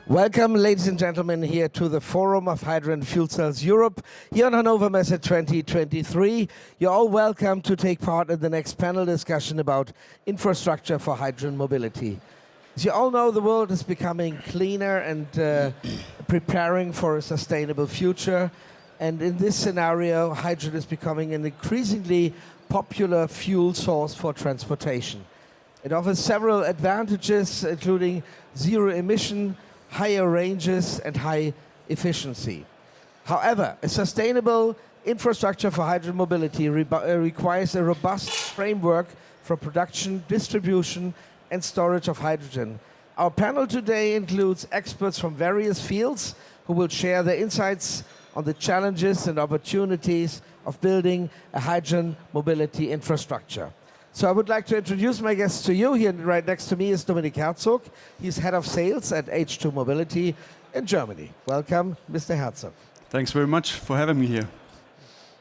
Welcome, ladies and gentlemen, here to the Forum of Hydrogen Fuel Cells Europe, here on Hannover Messe 2023. You're all welcome to take part in the next panel discussion about infrastructure for hydrogen mobility. As you all know, the world is becoming cleaner and preparing for a sustainable future. And in this scenario, hydrogen is becoming an increasingly popular fuel source for transportation. It offers several advantages, including zero emission, higher ranges and high efficiency. However, a sustainable infrastructure for hydrogen mobility requires a robust framework for production, distribution and storage of hydrogen. Our panel today includes experts from various fields who will share their insights on the challenges and opportunities of building a hydrogen mobility infrastructure. So I would like to introduce my guests to you. Here right next to me is Dominik Herzog. He's head of sales at H2 Mobility in Germany. Welcome, Mr. Herzog. Thanks very much for having me here.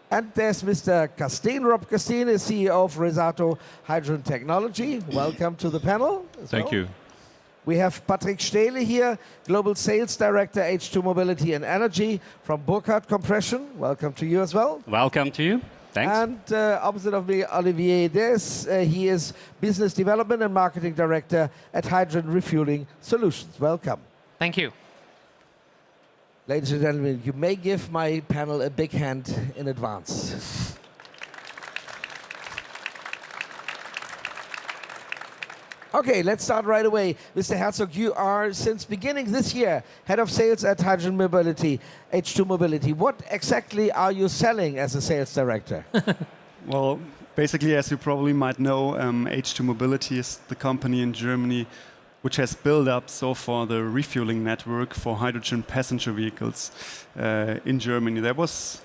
And there's Mr. Castien. Rob Castien is CEO of Resato Hydrogen Technology. Welcome to the panel. Thank you. We have Patrick Stähli here, Global Sales Director, H2 Mobility and Energy from Burckhardt Compression. Welcome to you as well. Welcome to you. Thanks. And opposite of me, Olivier Dhez. He is Business Development and Marketing Director at Hydrogen Refueling Solutions. Welcome. Thank you. Ladies and gentlemen, you may give my panel a big hand in advance. Okay, let's start right away. Mr. Herzog, you are, since beginning this year, Head of Sales at Hydrogen Mobility, H2 Mobility. What exactly are you selling as a sales director? Well, basically, as you probably might know, H2 Mobility is the company in Germany which has built up so far the refueling network for hydrogen passenger vehicles in Germany. That was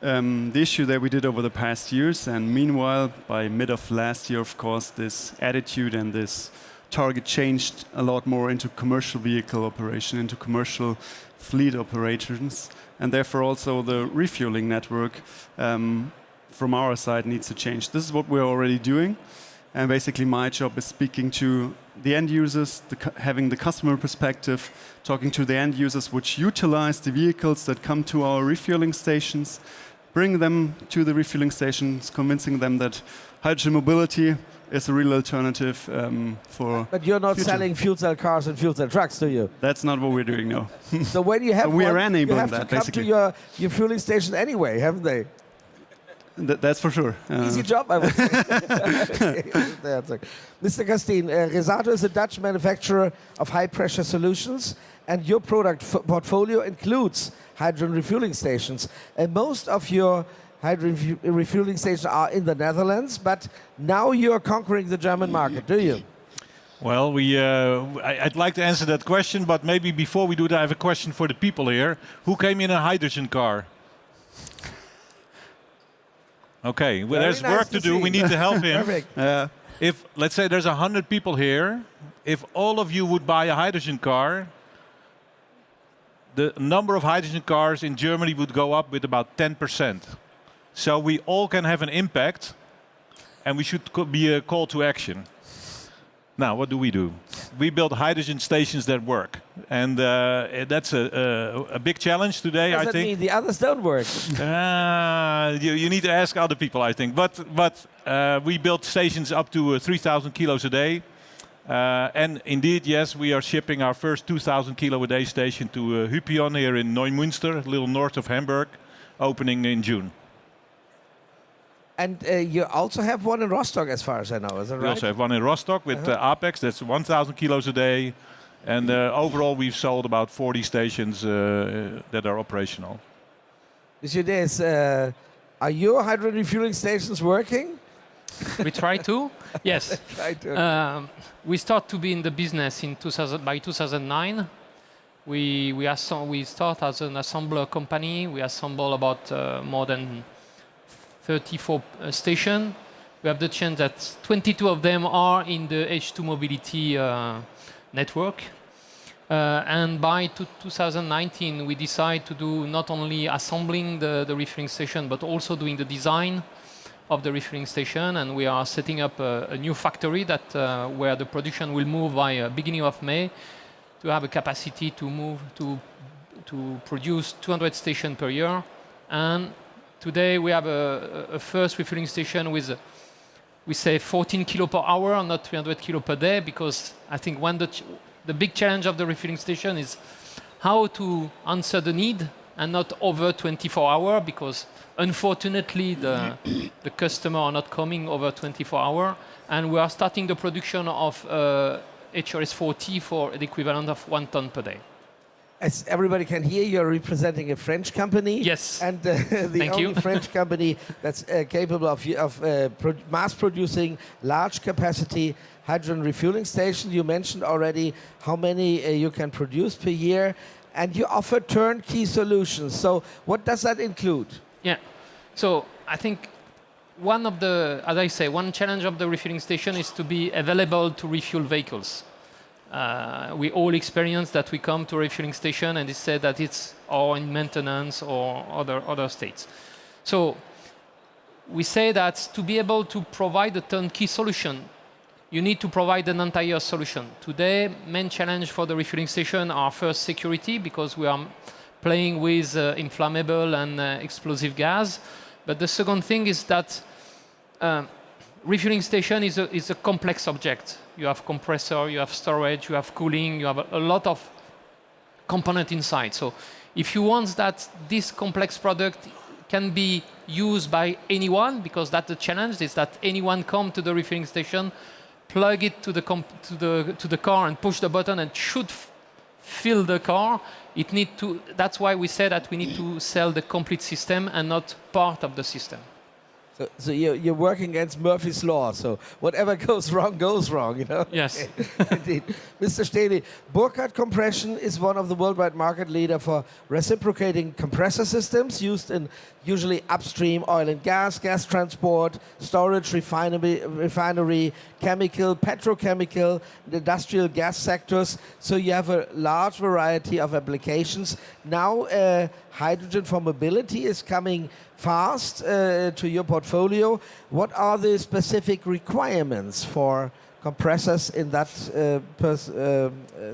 the issue that we did over the past years, and meanwhile, by mid of last year, of course, this attitude and this target changed a lot more into commercial vehicle operation, into commercial fleet operations, and therefore also the refueling network from our side needs to change. This is what we're already doing, and basically my job is speaking to the end users, having the customer perspective, talking to the end users which utilize the vehicles that come to our refueling stations, bring them to the refueling stations, convincing them that hydrogen mobility is a real alternative for. But you're not selling fuel cell cars and fuel cell trucks, do you? That's not what we're doing, no. So when you have so we one, are enabling you have that, to come basically. to your fueling station anyway, haven't they? That's for sure. Easy job, I would say. Mr. Castien, Resato is a Dutch manufacturer of high-pressure solutions, and your product portfolio includes hydrogen refueling stations. And most of your hydrogen refueling stations are in the Netherlands, but now you're conquering the German market, do you? Well, I'd like to answer that question, but maybe before we do that, I have a question for the people here. Who came in a hydrogen car? Okay, well, there's work to do. We need to help him. Perfect. If, let's say, there's 100 people here, if all of you would buy a hydrogen car, the number of hydrogen cars in Germany would go up with about 10%. So we all can have an impact, and we should be a call to action. Now, what do? We build hydrogen stations that work, and that's a big challenge today, I think. Does that mean the others don't work? You need to ask other people, I think. But we build stations up to 3,000 kilos a day. And indeed, yes, we are shipping our first 2,000 kilo a day station to Hypion here in Neumünster, a little north of Hamburg, opening in June. And you also have one in Rostock, as far as I know, is that right? We also have one in Rostock with Apex, that's 1,000 kilos a day. And overall, we've sold about 40 stations that are operational. Monsieur Dhez, are your hydrogen refueling stations working? We try to, yes. Try to. We start to be in the business in by 2009. We start as an assembler company. We assemble about more than 34 stations. We have the chance that 22 of them are in the H2 Mobility network. And by 2019, we decide to do not only assembling the refueling station, but also doing the design of the refueling station. And we are setting up a new factory that where the production will move by beginning of May to have a capacity to move to produce 200 stations per year. And today we have a first refueling station with we say 14 kilo per hour, not 300 kilo per day, because I think the big challenge of the refueling station is how to answer the need and not over 24 hours, because unfortunately the customer are not coming over 24 hours. And we are starting the production of HRS40 for the equivalent of 1 ton per day. As everybody can hear, you're representing a French company. Yes. And the Thank only you. French company that's capable of mass producing large capacity hydrogen refueling station. You mentioned already how many you can produce per year, and you offer turnkey solutions. So what does that include? Yeah. So I think as I say, one challenge of the refueling station is to be available to refuel vehicles. We all experience that we come to a refueling station and they say that it's or in maintenance or other states. So we say that to be able to provide a turnkey solution, you need to provide an entire solution. Today, main challenge for the refueling station are first security, because we are playing with inflammable and explosive gas. But the second thing is that refueling station is a complex object. You have compressor, you have storage, you have cooling, you have a lot of component inside. So if you want that this complex product can be used by anyone, because that's the challenge, is that anyone come to the refueling station, plug it to the car and push the button and should fill the car. That's why we say that we need to sell the complete system and not part of the system. So you're working against Murphy's Law. So whatever goes wrong, you know? Yes. Indeed. Mr. Stähli, Burckhardt Compression is one of the worldwide market leader for reciprocating compressor systems used in usually upstream oil and gas transport, storage, refinery, chemical, petrochemical, and industrial gas sectors. So you have a large variety of applications. Now hydrogen for mobility is coming fast to your portfolio. What are the specific requirements for compressors in that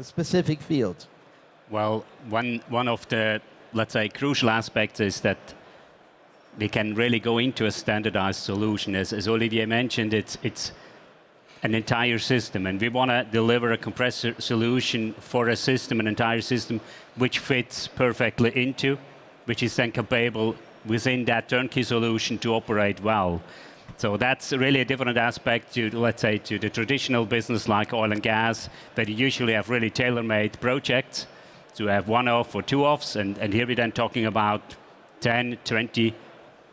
specific field? Well, one of the, let's say, crucial aspects is that we can really go into a standardized solution. As Olivier mentioned, it's an entire system, and we want to deliver a compressor solution for a system, an entire system, which fits perfectly into, which is then capable within that turnkey solution to operate well. So that's really a different aspect to, let's say, to the traditional business like oil and gas, that you usually have really tailor-made projects. So you have one-off or two-offs, and here we're then talking about 10, 20,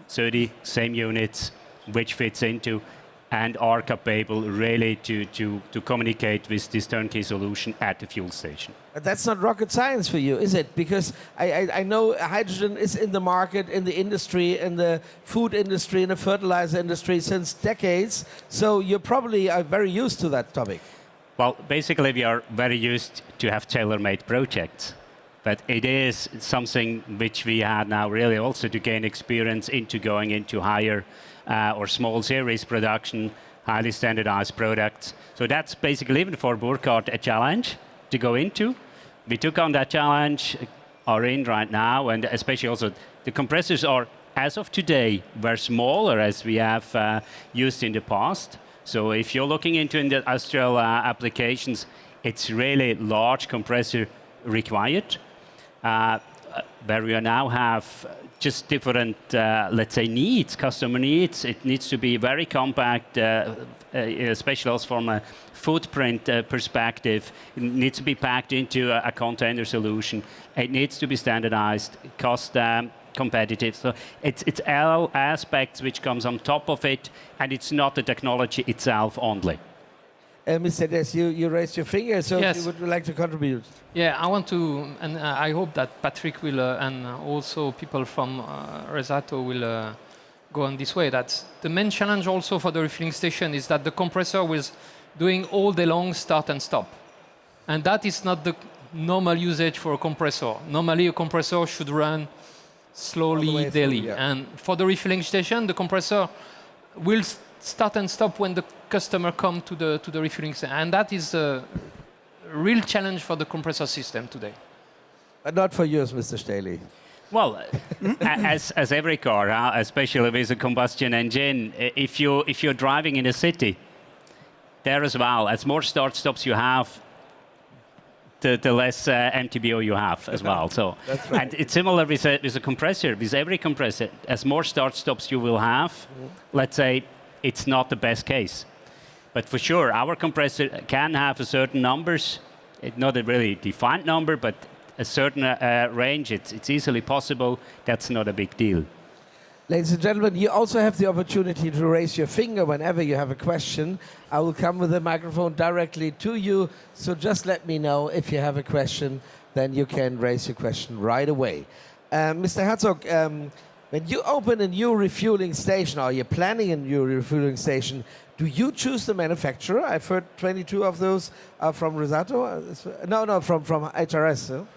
30 same units, which fits into and are capable really to communicate with this turnkey solution at the fuel station. That's not rocket science for you, is it? Because I know hydrogen is in the market, in the industry, in the food industry, in the fertilizer industry since decades. So you probably are very used to that topic. Well, basically we are very used to have tailor-made projects. But it is something which we had now really also to gain experience into going into higher or small series production, highly standardized products. So that's basically, even for Burckhardt, a challenge to go into. We took on that challenge, are in right now, and especially also the compressors are, as of today, very smaller as we have used in the past. So if you're looking into industrial applications, it's really large compressor required. Where we now have just different, let's say, needs, customer needs. It needs to be very compact, especially also from a footprint perspective. It needs to be packed into a container solution. It needs to be standardized, cost competitive. So it's all aspects which comes on top of it, and it's not the technology itself only. Mr. Dhez, you raised your finger, so Yes. you would like to contribute. Yeah, I want to, and I hope that Patrick will, and also people from Resato will go on this way. That the main challenge also for the refueling station is that the compressor was doing all day long start and stop. And that is not the normal usage for a compressor. Normally a compressor should run slowly daily. Through, yeah. And for the refueling station, the compressor will start and stop when the customer comes to the refueling station. And that is real challenge for the compressor system today. Not for yours, Mr. Stähli. Well, as every car, especially with a combustion engine, if you're driving in a city, there as well, as more start-stops you have, the less MTBO you have as well. So, That's right. and it's similar with a compressor. With every compressor, as more start-stops you will have, let's say it's not the best case. But for sure, our compressor can have a certain numbers, not a really defined number, but a certain range. It's easily possible. That's not a big deal. Ladies and gentlemen, you also have the opportunity to raise your finger whenever you have a question. I will come with the microphone directly to you, so just let me know if you have a question, then you can raise your question right away. Mr. Herzog, when you open a new refueling station, or you're planning a new refueling station, do you choose the manufacturer? I've heard 22 of those are from Resato. No, from HRS. So?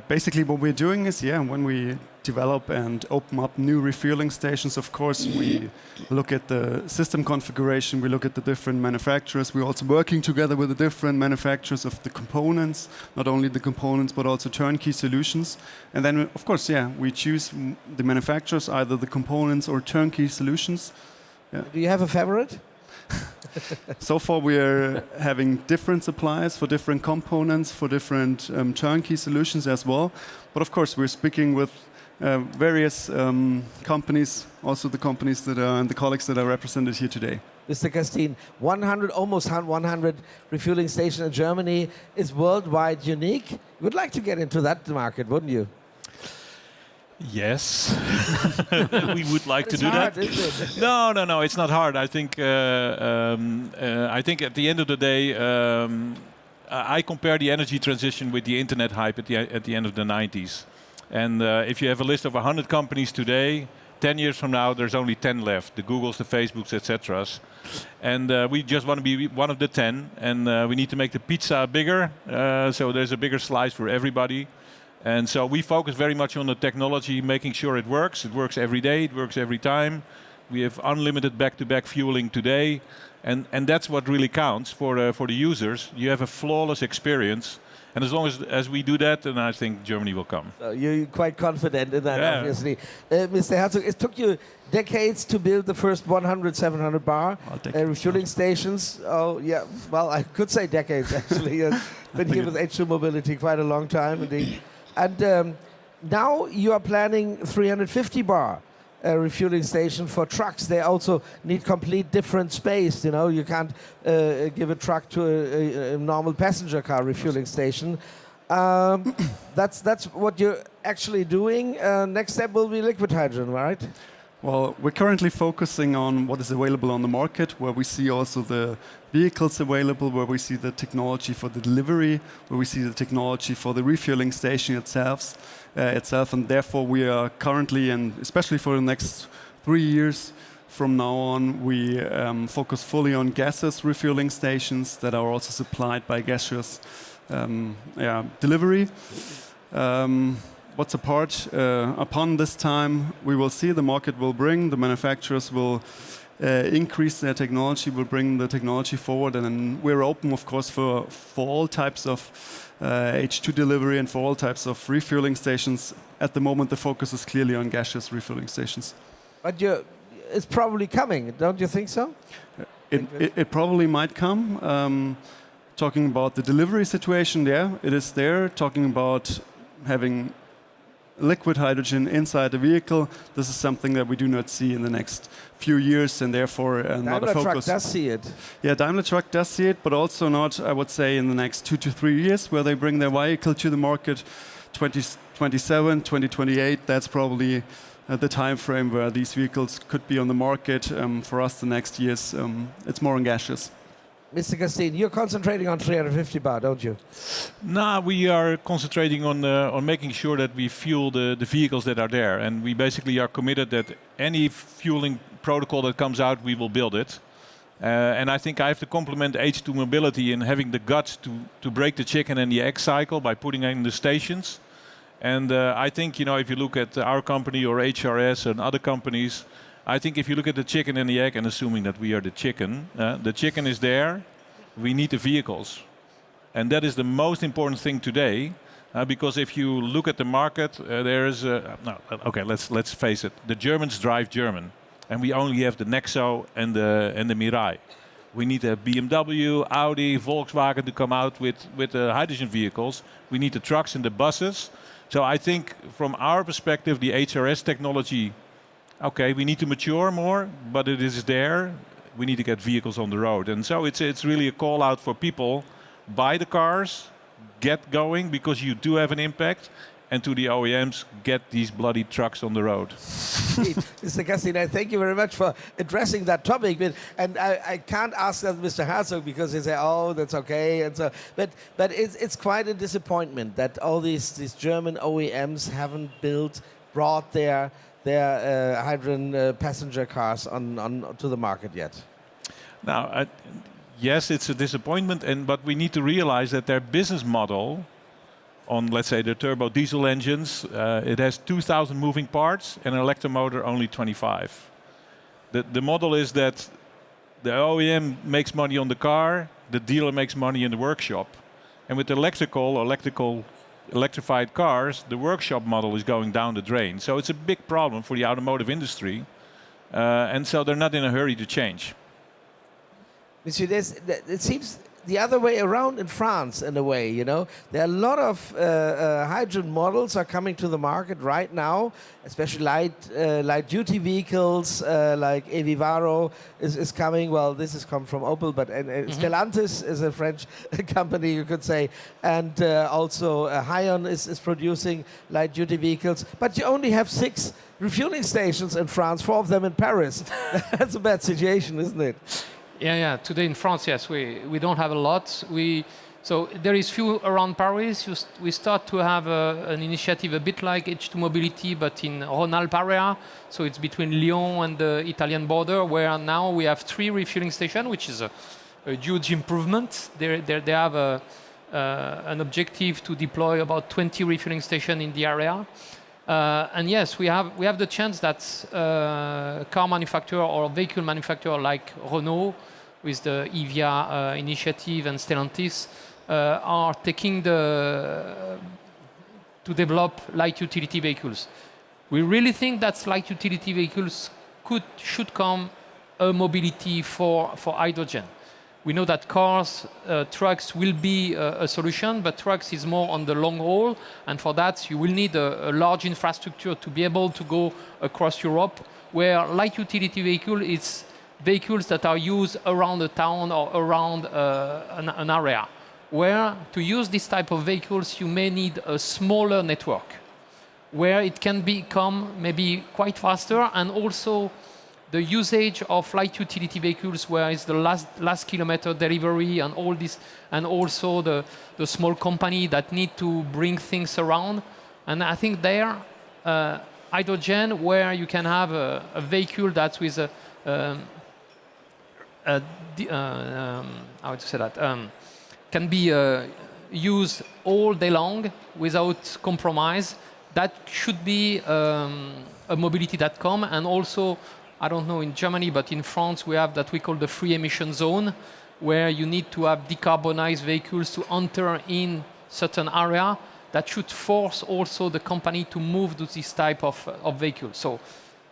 Basically, what we're doing is, when we develop and open up new refueling stations, of course, we look at the system configuration, we look at the different manufacturers. We're also working together with the different manufacturers of the components, not only the components, but also turnkey solutions. And then, of course, we choose the manufacturers, either the components or turnkey solutions. Yeah. Do you have a favorite? So far, we are having different suppliers for different components, for different turnkey solutions as well. But of course, we're speaking with various companies, also the companies that are and the colleagues that are represented here today. Mr. Castien, almost 100 refueling stations in Germany is worldwide unique. You would like to get into that market, wouldn't you? Yes, we would like to It's do hard, that. isn't it? No, it's not hard. I think at the end of the day, I compare the energy transition with the internet hype at the end of the 90s. And if you have a list of 100 companies today, 10 years from now, there's only 10 left, the Googles, the Facebooks, etc. And we just want to be one of the 10, and we need to make the pizza bigger, so there's a bigger slice for everybody. And so we focus very much on the technology, making sure it works. It works every day, it works every time. We have unlimited back-to-back fueling today. And that's what really counts for the users. You have a flawless experience. And as long as we do that, then I think Germany will come. You're quite confident in that, Yeah. obviously. Mr. Herzog, it took you decades to build the first 100, 700 bar refueling stations. Oh, yeah. Well, I could say decades, actually. You've been here with H2 Mobility quite a long time, indeed. And now you are planning 350 bar refueling station for trucks. They also need complete different space. You know, you can't give a truck to a normal passenger car refueling station. That's what you're actually doing. Next step will be liquid hydrogen, right? Well, we're currently focusing on what is available on the market, where we see also the vehicles available, where we see the technology for the delivery, where we see the technology for the refueling station itself. And therefore we are currently, and especially for the next 3 years from now on, we focus fully on gaseous refueling stations that are also supplied by gaseous delivery. What's apart? Upon this time, we will see the market will bring, the manufacturers will increase their technology, will bring the technology forward, and then we're open, of course, for all types of H2 delivery and for all types of refueling stations. At the moment, the focus is clearly on gaseous refueling stations. But it's probably coming, don't you think so? It probably might come. Talking about the delivery situation, it is there. Talking about having liquid hydrogen inside the vehicle, this is something that we do not see in the next few years, and therefore not a focus. Daimler Truck does see it. Yeah, Daimler Truck does see it, but also not, I would say, in the next 2 to 3 years, where they bring their vehicle to the market. 2027, 2028, that's probably the time frame where these vehicles could be on the market. For us, the next years, it's more on gaseous. Mr. Castien, you're concentrating on 350 bar, don't you? No, we are concentrating on making sure that we fuel the vehicles that are there. And we basically are committed that any fueling protocol that comes out, we will build it. And I think I have to compliment H2 Mobility in having the guts to break the chicken and the egg cycle by putting in the stations. And I think, if you look at our company or HRS and other companies, I think if you look at the chicken and the egg, and assuming that we are the chicken is there, we need the vehicles. And that is the most important thing today, because if you look at the market, there is okay, let's face it, the Germans drive German, and we only have the Nexo and the Mirai. We need a BMW, Audi, Volkswagen to come out with hydrogen vehicles. We need the trucks and the buses. So I think from our perspective, the HRS technology, okay, we need to mature more, but it is there. We need to get vehicles on the road. And so it's really a call out for people, buy the cars, get going, because you do have an impact. And to the OEMs, get these bloody trucks on the road. Mr. Castien, thank you very much for addressing that topic. And I can't ask that Mr. Herzog, because he said, "Oh, that's okay." And so, but it's quite a disappointment that all these German OEMs haven't brought their hydrogen passenger cars on to the market yet. Now, yes, it's a disappointment, but we need to realize that their business model on, let's say, the turbo diesel engines, it has 2,000 moving parts and an electromotor only 25. The model is that the OEM makes money on the car, the dealer makes money in the workshop. And with electrified cars, the workshop model is going down the drain. So it's a big problem for the automotive industry. And so they're not in a hurry to change. Monsieur Dhez, it seems the other way around in France, in a way, you know. There are a lot of hydrogen models are coming to the market right now, especially light-duty vehicles, like Evivaro is coming. Well, this has come from Opel, but Stellantis is a French company, you could say. And also Hyon is producing light-duty vehicles. But you only have 6 refueling stations in France, 4 of them in Paris. That's a bad situation, isn't it? Yeah. Today in France, yes, we don't have a lot. So there is few around Paris. We start to have an initiative a bit like H2 Mobility, but in Rhône-Alpes area. So it's between Lyon and the Italian border, where now we have 3 refueling stations, which is a huge improvement. They have an objective to deploy about 20 refueling stations in the area. And yes, we have the chance that car manufacturer or vehicle manufacturer like Renault, with the EVIA initiative, and Stellantis, are taking to develop light utility vehicles. We really think that light utility vehicles should come a mobility for hydrogen. We know that cars, trucks will be a solution, but trucks is more on the long haul, and for that you will need a large infrastructure to be able to go across Europe, where light utility vehicle is vehicles that are used around a town or around an area, where to use this type of vehicles you may need a smaller network, where it can become maybe quite faster, and also the usage of light utility vehicles, where it's the last kilometer delivery and all this, and also the small company that need to bring things around. And I think there, hydrogen, where you can have a vehicle that's with how to say that, can be used all day long without compromise. That should be a mobility that come. And also, I don't know in Germany, but in France we have that we call the free emission zone, where you need to have decarbonized vehicles to enter in certain area. That should force also the company to move to this type of vehicle. So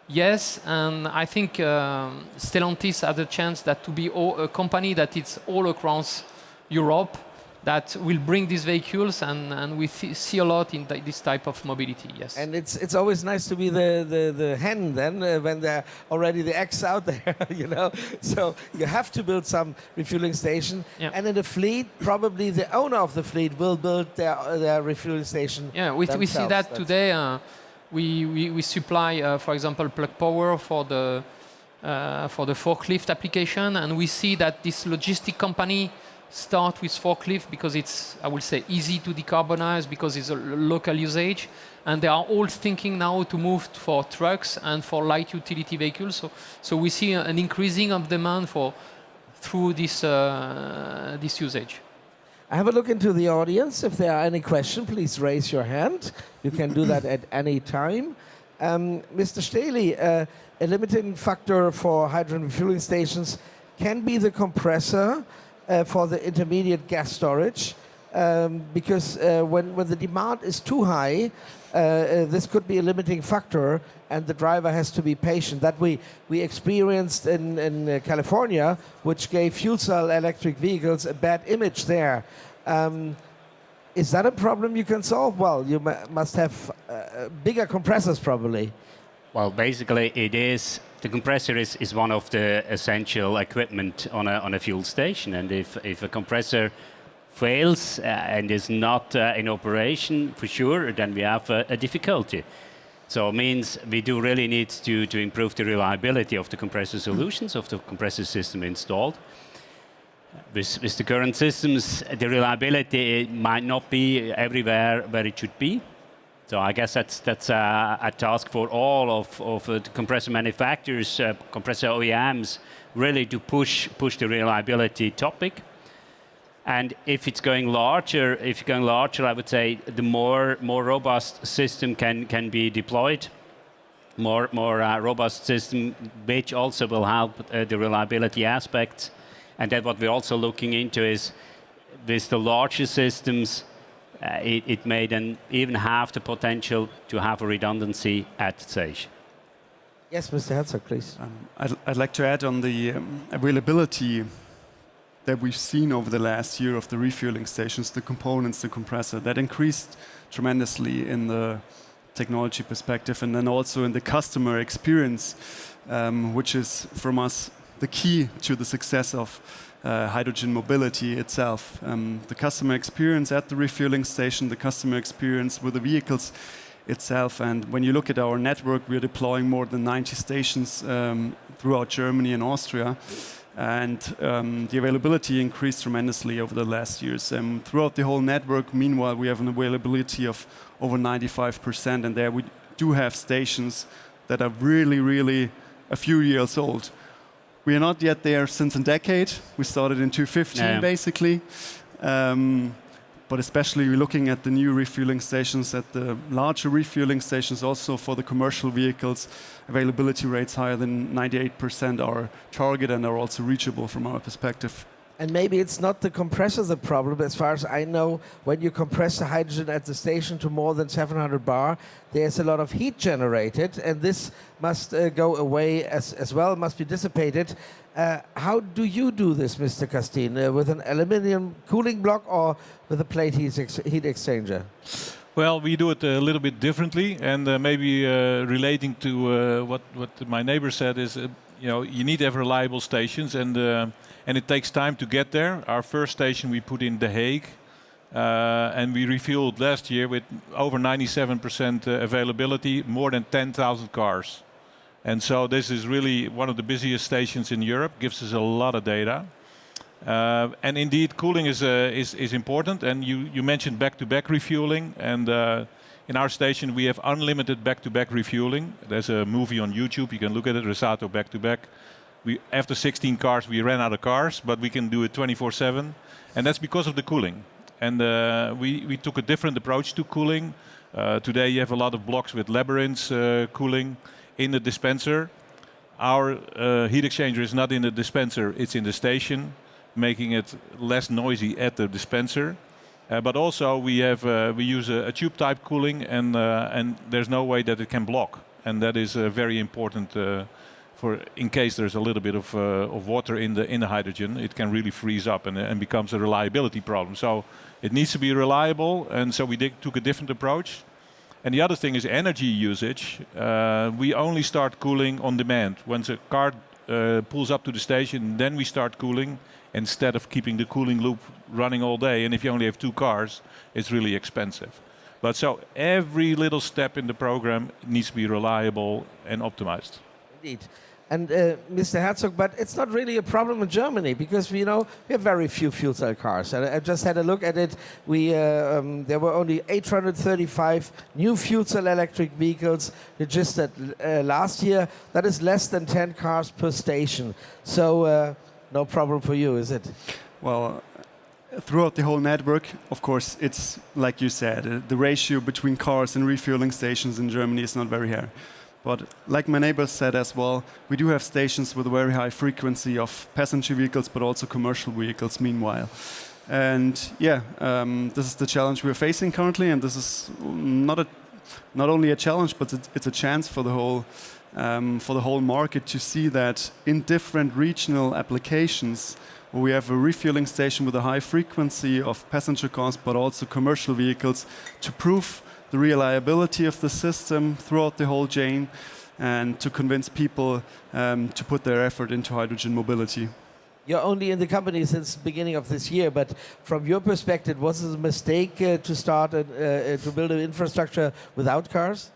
yes, and I think Stellantis has a chance that to be a company that is all across Europe, that will bring these vehicles, and we see a lot in this type of mobility, yes. And it's always nice to be the hen then, when they're already the eggs out there, you know. So you have to build some refueling station. Yeah. And in the fleet, probably the owner of the fleet will build their refueling station. Yeah, we see that today. We supply, for example, plug power for the forklift application, and we see that this logistic company start with forklift because it's, I would say, easy to decarbonize because it's a local usage, and they are all thinking now to move for trucks and for light utility vehicles. So we see an increasing of demand through this usage. I have a look into the audience. If there are any questions, please raise your hand. You can do that at any time. Mr. Stähli, a limiting factor for hydrogen refueling stations can be the compressor for the intermediate gas storage. because when the demand is too high, this could be a limiting factor, and the driver has to be patient. That we experienced in California, which gave fuel cell electric vehicles a bad image there. Is that a problem you can solve? Well, you must have bigger compressors probably. Well, basically, it is. The compressor is one of the essential equipment on a fuel station, and if a compressor fails and is not in operation, for sure, then we have a difficulty. So it means we do really need to improve the reliability of the compressor solutions, of the compressor system installed. With the current systems, the reliability might not be everywhere where it should be. So I guess that's a task for all of the compressor manufacturers, compressor OEMs, really to push the reliability topic. And if it's going larger, I would say the more robust system can be deployed, more robust system, which also will help the reliability aspects. And then what we're also looking into is, with the larger systems, it may then even have the potential to have a redundancy at the station. Yes, Mr. Herzog, please. I'd like to add on the availability that we've seen over the last year of the refueling stations, the components, the compressor, that increased tremendously in the technology perspective, and then also in the customer experience, which is from us the key to the success of hydrogen mobility itself. The customer experience at the refueling station, the customer experience with the vehicles itself. And when you look at our network, we're deploying more than 90 stations throughout Germany and Austria. And the availability increased tremendously over the last years. Throughout the whole network, meanwhile, we have an availability of over 95%. And there we do have stations that are really, really a few years old. We are not yet there since a decade. We started in 2015, basically. But especially we're looking at the new refueling stations, at the larger refueling stations, also for the commercial vehicles, availability rates higher than 98% are target and are also reachable from our perspective. And maybe it's not the compressor the problem. As far as I know, when you compress the hydrogen at the station to more than 700 bar, there's a lot of heat generated, and this must go away as well, must be dissipated. How do you do this, Mr. Castien? With an aluminium cooling block or with a plate heat exchanger? Well, we do it a little bit differently, and maybe relating to what my neighbor said is, you need to have reliable stations, and it takes time to get there. Our first station we put in The Hague, and we refueled last year with over 97% availability, more than 10,000 cars. And so this is really one of the busiest stations in Europe, gives us a lot of data. And indeed, cooling is important. And you mentioned back-to-back refueling, and in our station we have unlimited back-to-back refueling. There's a movie on YouTube, you can look at it, Resato back-to-back. After 16 cars, we ran out of cars, but we can do it 24/7, and that's because of the cooling. And we took a different approach to cooling. Today you have a lot of blocks with labyrinths cooling in the dispenser. Our heat exchanger is not in the dispenser, it's in the station, making it less noisy at the dispenser. But also we use a tube-type cooling, and there's no way that it can block. And that is very important for in case there's a little bit of water in the hydrogen, it can really freeze up and becomes a reliability problem. So it needs to be reliable, and so we took a different approach. And the other thing is energy usage. We only start cooling on demand. Once a car pulls up to the station, then we start cooling instead of keeping the cooling loop running all day. And if you only have 2 cars, it's really expensive. But so every little step in the program needs to be reliable and optimized. Indeed. And Mr. Herzog, but it's not really a problem in Germany because we have very few fuel cell cars. And I just had a look at it. There were only 835 new fuel cell electric vehicles registered last year. That is less than 10 cars per station. So no problem for you, is it? Well, throughout the whole network, of course, it's like you said, the ratio between cars and refueling stations in Germany is not very high. But like my neighbor said as well, we do have stations with a very high frequency of passenger vehicles, but also commercial vehicles meanwhile. And yeah, this is the challenge we're facing currently, and this is not only a challenge, but it's a chance for the whole market to see that in different regional applications, where we have a refueling station with a high frequency of passenger cars, but also commercial vehicles, to prove the reliability of the system throughout the whole chain, and to convince people to put their effort into hydrogen mobility. You're only in the company since the beginning of this year, but from your perspective, was it a mistake to start to build an infrastructure without cars?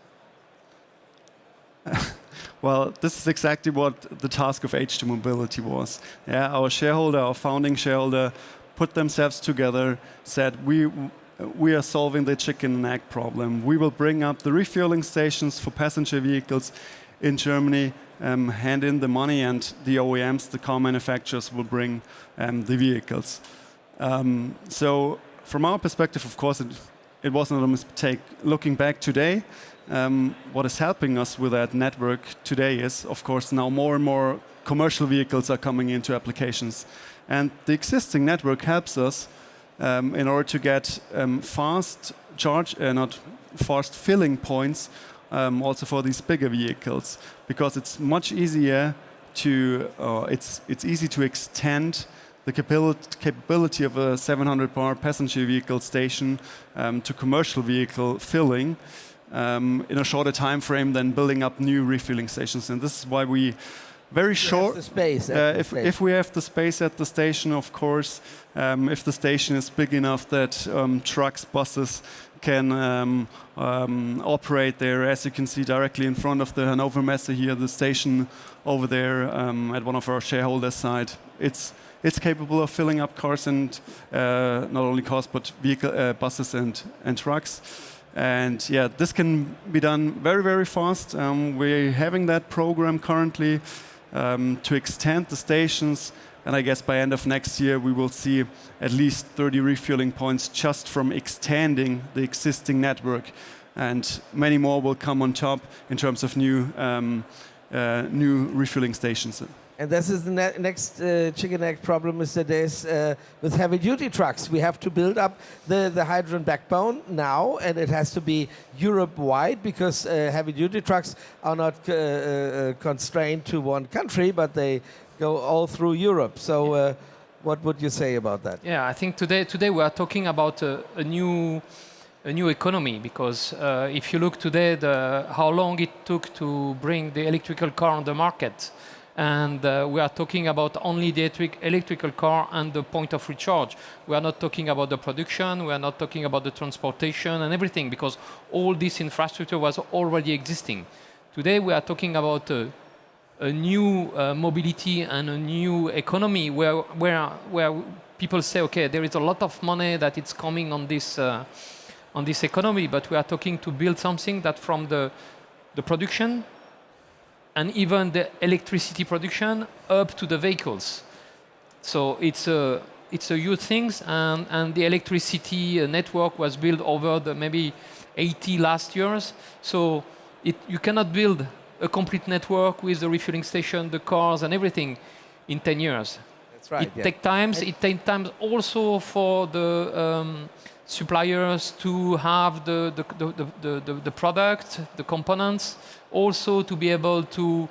Well, this is exactly what the task of H2 Mobility was. Yeah, our shareholder, our founding shareholder, put themselves together, said we are solving the chicken and egg problem. We will bring up the refueling stations for passenger vehicles in Germany, hand in the money, and the OEMs, the car manufacturers, will bring the vehicles. So from our perspective, of course, it was not a mistake. Looking back today, what is helping us with that network today is, of course, now more and more commercial vehicles are coming into applications. And the existing network helps us in order to get fast filling points also for these bigger vehicles, because it's much easier to, it's easy to extend the capability of a 700 bar passenger vehicle station to commercial vehicle filling in a shorter time frame than building up new refueling stations. And this is why we very short. If we have the space at the station, of course, if the station is big enough that trucks, buses can operate there, as you can see directly in front of the Hannover Messe here, the station over there at one of our shareholders' side. It's capable of filling up cars, and not only cars but buses and trucks. And yeah, this can be done very, very fast. We're having that program currently to extend the stations, and I guess by end of next year we will see at least 30 refueling points just from extending the existing network, and many more will come on top in terms of new refueling stations. And this is the next chicken egg problem, Mr. Dhez, with heavy duty trucks. We have to build up the hydrogen backbone now, and it has to be Europe-wide, because heavy duty trucks are not constrained to one country, but they go all through Europe. So what would you say about that? Yeah, I think today we are talking about a new economy, because if you look today how long it took to bring the electrical car on the market, and we are talking about only the electrical car and the point of recharge. We are not talking about the production, we are not talking about the transportation and everything, because all this infrastructure was already existing. Today we are talking about a new mobility and a new economy where people say, okay, there is a lot of money that it's coming on this economy, but we are talking to build something that from the production and even the electricity production up to the vehicles. So it's a huge thing, and the electricity network was built over the maybe 80 last years. So you cannot build a complete network with the refueling station, the cars and everything in 10 years. That's right. It takes time. It takes time also for the suppliers to have the product, the components, also to be able to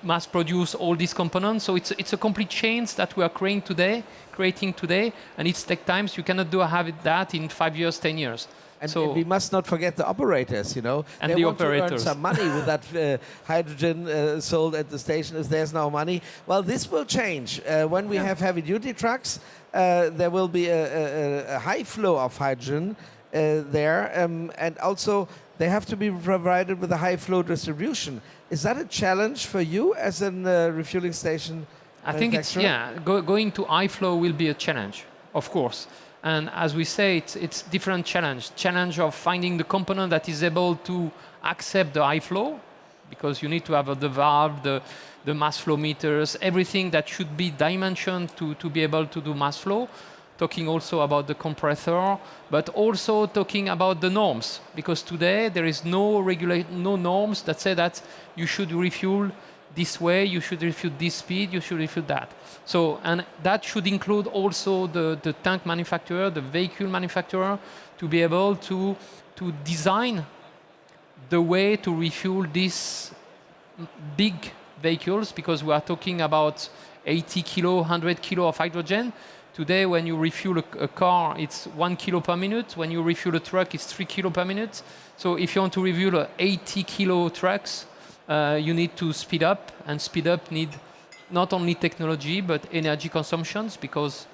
mass produce all these components. So it's a complete chain that we are creating today, and it takes time. You cannot have that in 5 years, 10 years. And we must not forget the operators, you know. And they the want operators. to earn some money with that hydrogen sold at the station if there's no money. Well, this will change. When we have heavy-duty trucks, there will be a high flow of hydrogen there. And also, they have to be provided with a high-flow distribution. Is that a challenge for you as a refueling station I think it's, going to high flow will be a challenge, of course. And as we say, it's different challenge of finding the component that is able to accept the high flow, because you need to have the valve, the mass flow meters, everything that should be dimensioned to be able to do mass flow. Talking also about the compressor, but also talking about the norms, because today there is no norms that say that you should refuel this way, you should refuel this speed, you should refuel that. So, and that should include also the tank manufacturer, the vehicle manufacturer, to be able to design the way to refuel these big vehicles, because we are talking about 80 kilo, 100 kilo of hydrogen. Today, when you refuel a car, it's 1 kilo per minute. When you refuel a truck, it's 3 kilo per minute. So if you want to refuel 80 kilo trucks, you need to speed up, and speed up need not only technology, but energy consumptions, because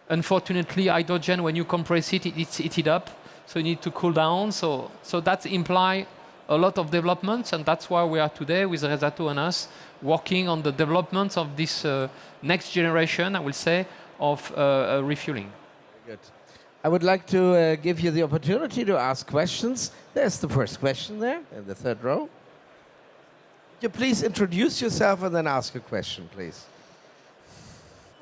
unfortunately, hydrogen, when you compress it, it's heated up. So you need to cool down. So that implies a lot of developments, and that's why we are today with Resato and us working on the development of this next generation, I will say, of refueling. Very good. I would like to give you the opportunity to ask questions. There's the first question there in the third row. Could you please introduce yourself and then ask a question, please?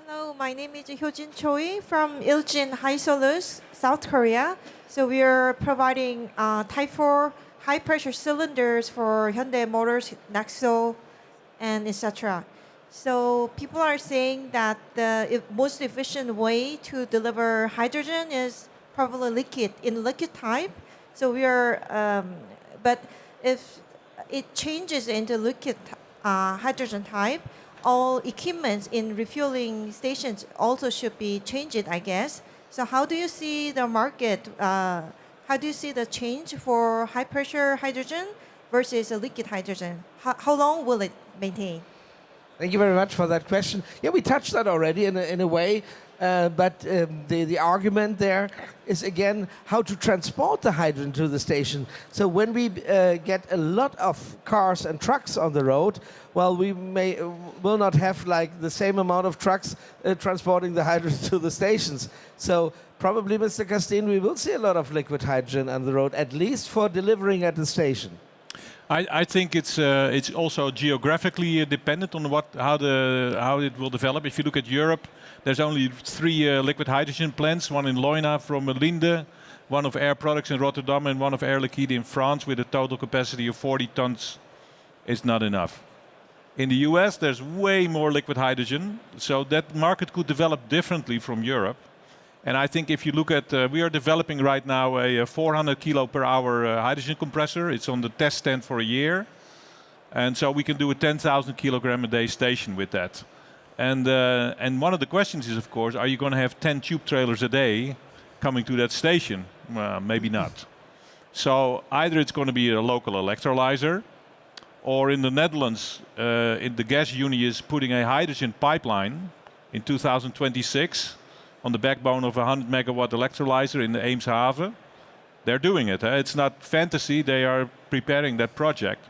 Hello, my name is Hyojin Choi from Ilchin High-Solus, South Korea. So we are providing Type 4 high-pressure cylinders for Hyundai Motors, Naxo, and etc. So people are saying that the most efficient way to deliver hydrogen is probably liquid type. So we are, but if it changes into liquid hydrogen type, all equipment in refueling stations also should be changed, I guess. So how do you see the market? How do you see the change for high pressure hydrogen versus a liquid hydrogen? How long will it maintain? Thank you very much for that question. Yeah, we touched that already in a way, but the argument there is again how to transport the hydrogen to the station. So when we get a lot of cars and trucks on the road, well, we will not have like the same amount of trucks transporting the hydrogen to the stations. So probably, Mr. Castien, we will see a lot of liquid hydrogen on the road, at least for delivering at the station. I think it's also geographically dependent on how it will develop. If you look at Europe, there's only 3 liquid hydrogen plants, one in Leuna from Linde, one of Air Products in Rotterdam, and one of Air Liquide in France with a total capacity of 40 tons. It's not enough. In the US, there's way more liquid hydrogen, so that market could develop differently from Europe. And I think if you look at, we are developing right now a 400 kilo per hour hydrogen compressor. It's on the test stand for a year. And so we can do a 10,000 kilogram a day station with that. And one of the questions is, of course, are you going to have 10 tube trailers a day coming to that station? Well, maybe not. So either it's going to be a local electrolyzer, or in the Netherlands, the gas unie is putting a hydrogen pipeline in 2026 on the backbone of a 100 megawatt electrolyzer in the Eemshaven. They're doing it. It's not fantasy. They are preparing that project.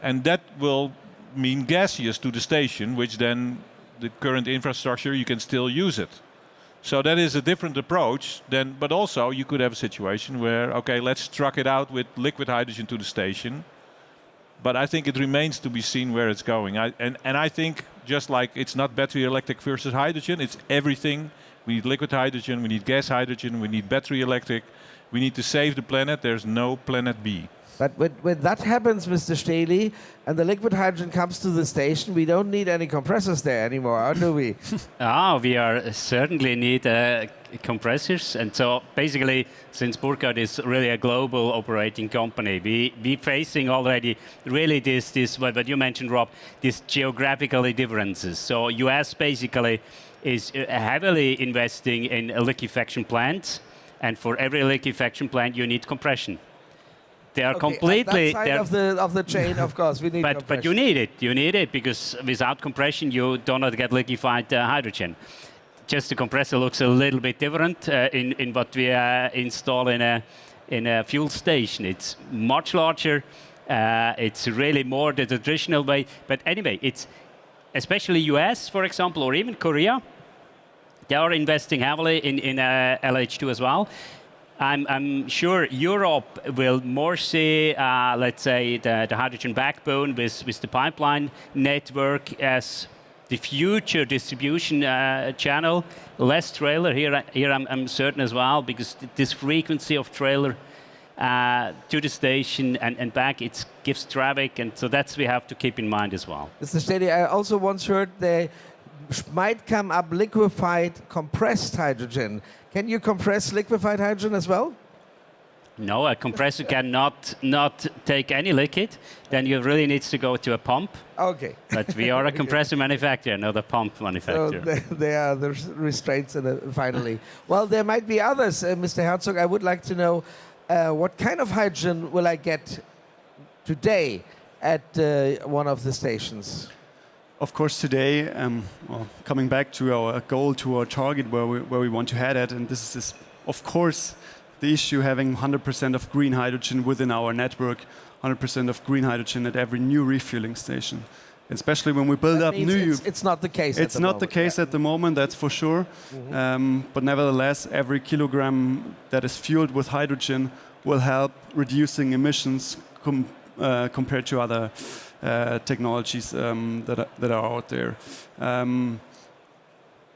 And that will mean gaseous to the station, which then the current infrastructure, you can still use it. So that is a different approach. But also you could have a situation where, okay, let's truck it out with liquid hydrogen to the station. But I think it remains to be seen where it's going. And I think just like it's not battery electric versus hydrogen, it's everything. We need liquid hydrogen, we need gas hydrogen, we need battery electric. We need to save the planet. There's no planet B. But when that happens, Mr. Stähli, and the liquid hydrogen comes to the station, we don't need any compressors there anymore, do we? We certainly need compressors. And so basically, since Burckhardt is really a global operating company, we facing already really this what you mentioned, Rob, these geographical differences. So US basically is heavily investing in liquefaction plants. And for every liquefaction plant, you need compression. They are completely... At that side of the chain, of course, we need compression. But you need it. You need it because without compression, you do not get liquefied hydrogen. Just the compressor looks a little bit different in what we install in a fuel station. It's much larger. It's really more the traditional way. But anyway, it's especially US, for example, or even Korea. They are investing heavily in LH2 as well. I'm sure Europe will more see, let's say, the hydrogen backbone with the pipeline network as the future distribution channel. Less trailer here I'm certain as well, because this frequency of trailer to the station and back. It gives traffic, and so that's we have to keep in mind as well. Mr. Stähli, I also once heard there might come up liquefied compressed hydrogen. Can you compress liquefied hydrogen as well? No, a compressor cannot not take any liquid. Then you really needs to go to a pump. Okay. But we are a compressor manufacturer, not a pump So manufacturer. there are the restraints finally. Well, there might be others. Mr. Herzog, I would like to know what kind of hydrogen will I get today at one of the stations? Of course, today, well, coming back to our goal, to our target, where we want to head at, and this is, of course, the issue having 100% of green hydrogen within our network, 100% of green hydrogen at every new refueling station. Especially when we build up new. It's not the case. It's not the case at the moment, that's for sure. But nevertheless, every kilogram that is fueled with hydrogen will help reducing emissions compared to other technologies that are out there.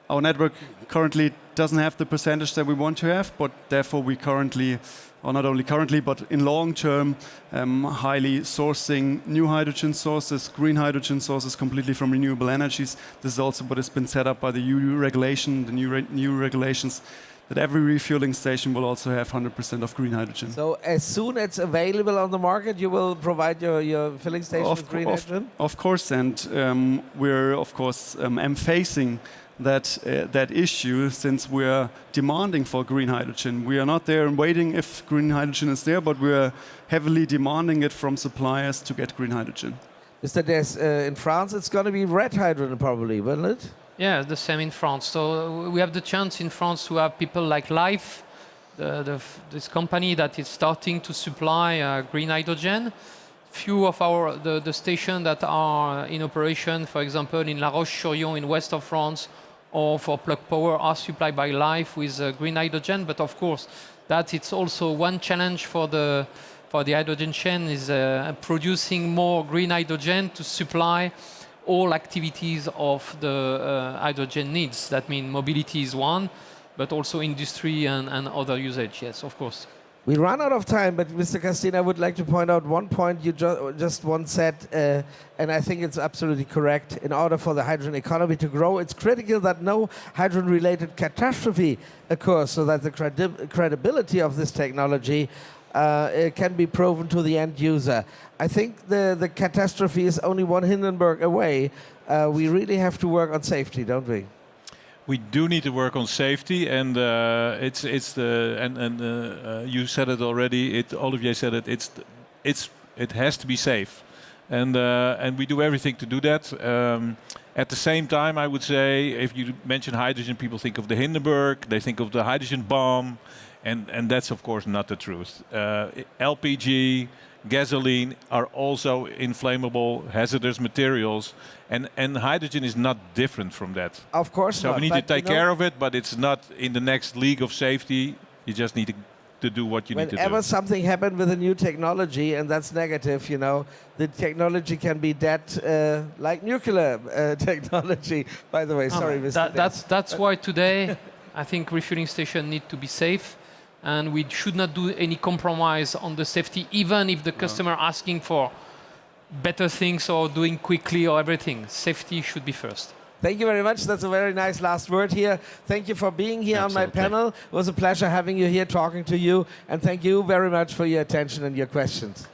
Our network currently doesn't have the percentage that we want to have, but therefore we currently, or not only currently, but in long term, highly sourcing new hydrogen sources, green hydrogen sources completely from renewable energies. This is also what has been set up by the EU regulation, the new regulations, that every refueling station will also have 100% of green hydrogen. So as soon as it's available on the market, you will provide your filling station with green hydrogen? Of course, and we're of course facing that issue, since we're demanding for green hydrogen. We are not there and waiting if green hydrogen is there, but we're heavily demanding it from suppliers to get green hydrogen. Mr. Dhez, in France it's going to be red hydrogen probably, won't it? Yeah, the same in France. So we have the chance in France to have people like Life, this company that is starting to supply green hydrogen. Few of the stations that are in operation, for example, in La Roche-sur-Yon in west of France, or for Plug Power, are supplied by Life with green hydrogen. But of course, that it's also one challenge for the hydrogen chain is producing more green hydrogen to supply all activities of the hydrogen needs. That means mobility is one, but also industry and other usage. Yes, of course. We run out of time, but Mr. Castien, I would like to point out one point you just once said, and I think it's absolutely correct. In order for the hydrogen economy to grow, it's critical that no hydrogen-related catastrophe occurs, so that the credibility of this technology can be proven to the end user. I think the catastrophe is only one Hindenburg away. We really have to work on safety, don't we? We do need to work on safety, and you said it already. Olivier said it. It has to be safe, and we do everything to do that. At the same time, I would say, if you mention hydrogen, people think of the Hindenburg. They think of the hydrogen bomb, and that's of course not the truth. LPG, gasoline are also inflammable, hazardous materials, and hydrogen is not different from that. Of course so not. We need to take care of it, but it's not in the next league of safety. You just need to do what you need to do. Whenever something happened with a new technology, and that's negative, you know, the technology can be dead, like nuclear technology. By the way, sorry, Mr. That's why today I think refueling stations need to be safe. And we should not do any compromise on the safety, even if the customer asking for better things or doing quickly or everything. Safety should be first. Thank you very much. That's a very nice last word here. Thank you for being here on my panel. It was a pleasure having you here, talking to you. And thank you very much for your attention and your questions.